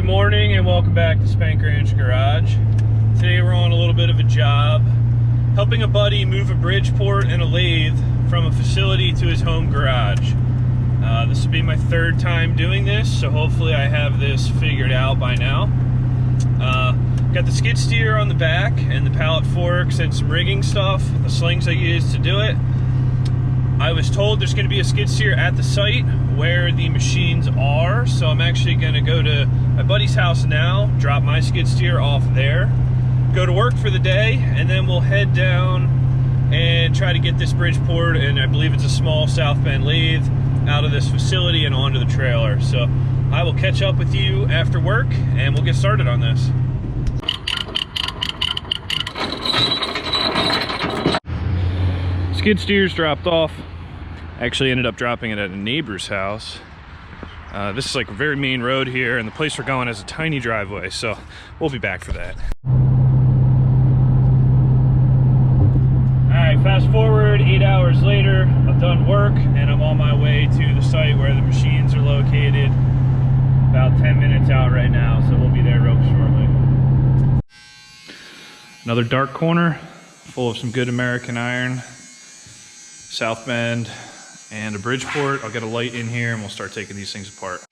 morning and welcome back to Spank Ranch Garage. Today we're on a little bit of a job, helping a buddy move a Bridgeport and a lathe from a facility to his home garage. This will be my third time doing this, so hopefully I have this figured out by now. Got the skid steer on the back and the pallet forks and some rigging stuff, the slings I used to do it. I was told there's going to be a skid steer at the site where the machines are, so I'm actually going to go to my buddy's house now, drop my skid steer off there, go to work for the day, and then we'll head down and try to get this Bridgeport, and I believe it's a small SouthBend lathe, out of this facility and onto the trailer. So I will catch up with you after work and we'll get started on this. Skid steer's dropped off. Actually ended up dropping it at a neighbor's house. This is like a very main road here, and the place we're going has a tiny driveway, so we'll be back for that. Alright, fast forward 8 hours later, I've done work and I'm on my way to the site where the machines are located. About 10 minutes out right now, so we'll be there real shortly. Another dark corner full of some good American iron, SouthBend, and a Bridgeport. I'll get a light in here and we'll start taking these things apart.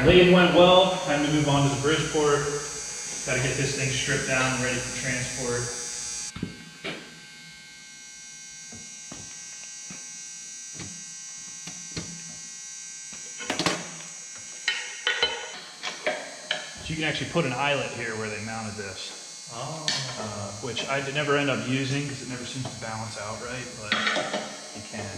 Lathe went well, time to move on to the Bridgeport. Got to get this thing stripped down and ready for transport. So you can actually put an eyelet here where they mounted this. Oh. Which I never end up using because it never seems to balance out right, but you can.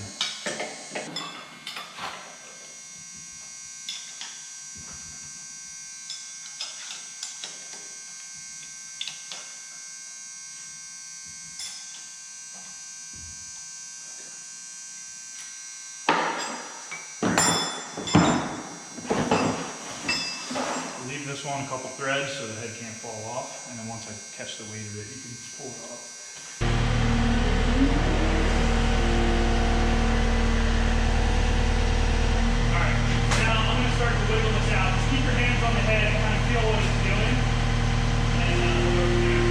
This one a couple threads so the head can't fall off, and then once I catch the weight of it, you can pull it off. Alright, now I'm going to start to wiggle this out. Just keep your hands on the head and kind of feel what it's doing, and we'll go from there.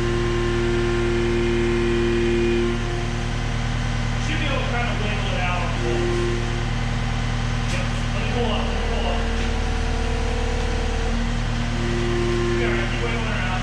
You should be able to kind of wiggle it out. Yep, let me pull up, let me pull up. Keep wiggling around.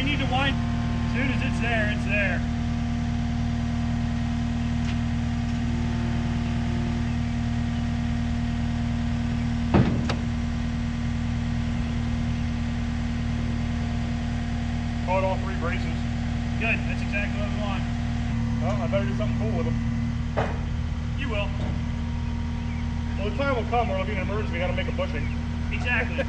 we need to wind. As soon as it's there, it's there. Caught all 3 braces. Good, that's exactly what we want. Well, I better do something cool with them. You will. Well, the time will come where it'll be an emergency. We gotta make a bushing. Exactly.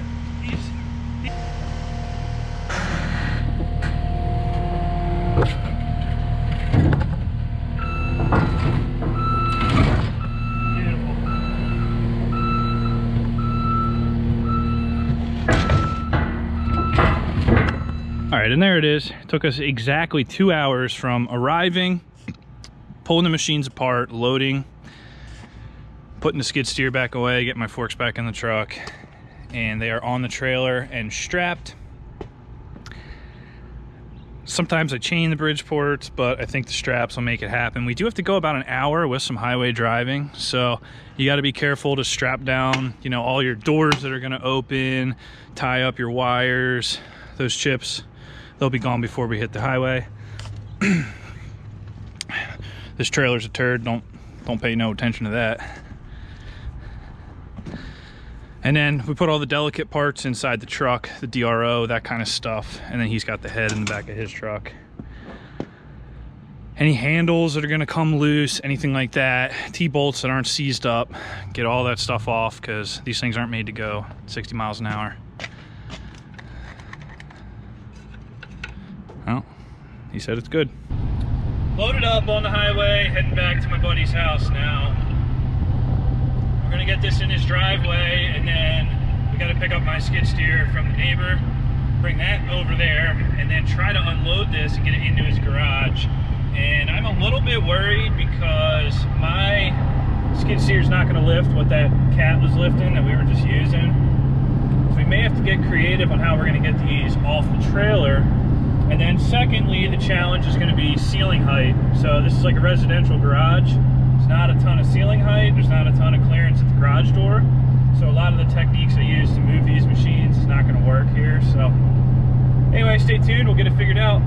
All right, and there it is. It took us exactly 2 hours from arriving, pulling the machines apart, loading, putting the skid steer back away, getting my forks back in the truck, and they are on the trailer and strapped. Sometimes I chain the Bridgeports, but I think the straps will make it happen. We do have to go about an hour with some highway driving, so you got to be careful to strap down, you know, all your doors that are going to open, tie up your wires, those chips. They'll be gone before we hit the highway. This trailer's a turd. Don't pay no attention to that. And then we put all the delicate parts inside the truck, the DRO, that kind of stuff. And then he's got the head in the back of his truck. Any handles that are gonna come loose, anything like that, T-bolts that aren't seized up, get all that stuff off, because these things aren't made to go 60 miles an hour. Well, he said it's good. Loaded up on the highway, heading back to my buddy's house now. We're gonna get this in his driveway, and then we gotta pick up my skid steer from the neighbor, bring that over there, and then try to unload this and get it into his garage. And I'm a little bit worried because my skid steer is not gonna lift what that cat was lifting that we were just using. So we may have to get creative on how we're gonna get these off the trailer. And then secondly, the challenge is going to be ceiling height. So this is like a residential garage. There's not a ton of ceiling height. There's not a ton of clearance at the garage door. So a lot of the techniques I use to move these machines is not going to work here. So anyway, stay tuned. We'll get it figured out.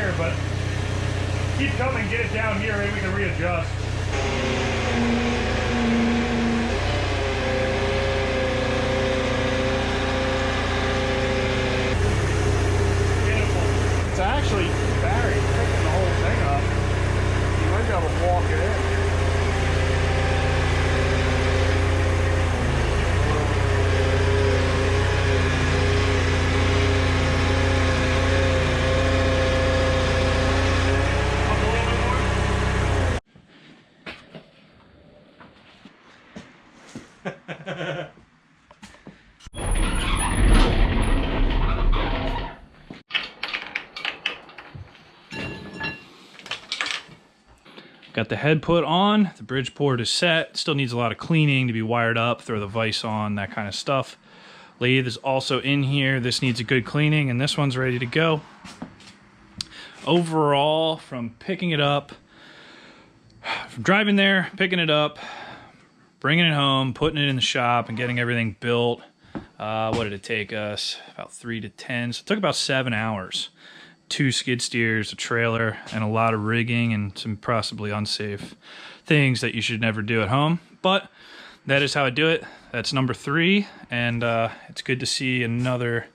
here, but keep coming, get it down here, maybe we can readjust. Beautiful. It's actually Barry picking the whole thing up. You might be able to walk it in. Got the head put on, the Bridgeport is set, still needs a lot of cleaning to be wired up, throw the vise on, that kind of stuff. Lathe is also in here, this needs a good cleaning, and this one's ready to go. Overall, from picking it up, from driving there, picking it up, bringing it home, putting it in the shop, and getting everything built, what did it take us? About 3 to 10, so it took about 7 hours. 2 skid steers, a trailer, and a lot of rigging and some possibly unsafe things that you should never do at home. But that is how I do it. That's number 3, and it's good to see another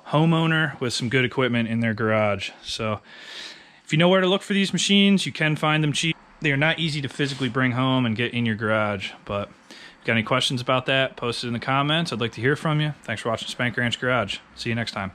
homeowner with some good equipment in their garage. So if you know where to look for these machines, you can find them cheap. They are not easy to physically bring home and get in your garage, but if you got any questions about that, post it in the comments. I'd like to hear from you. Thanks for watching Spank Ranch Garage. See you next time.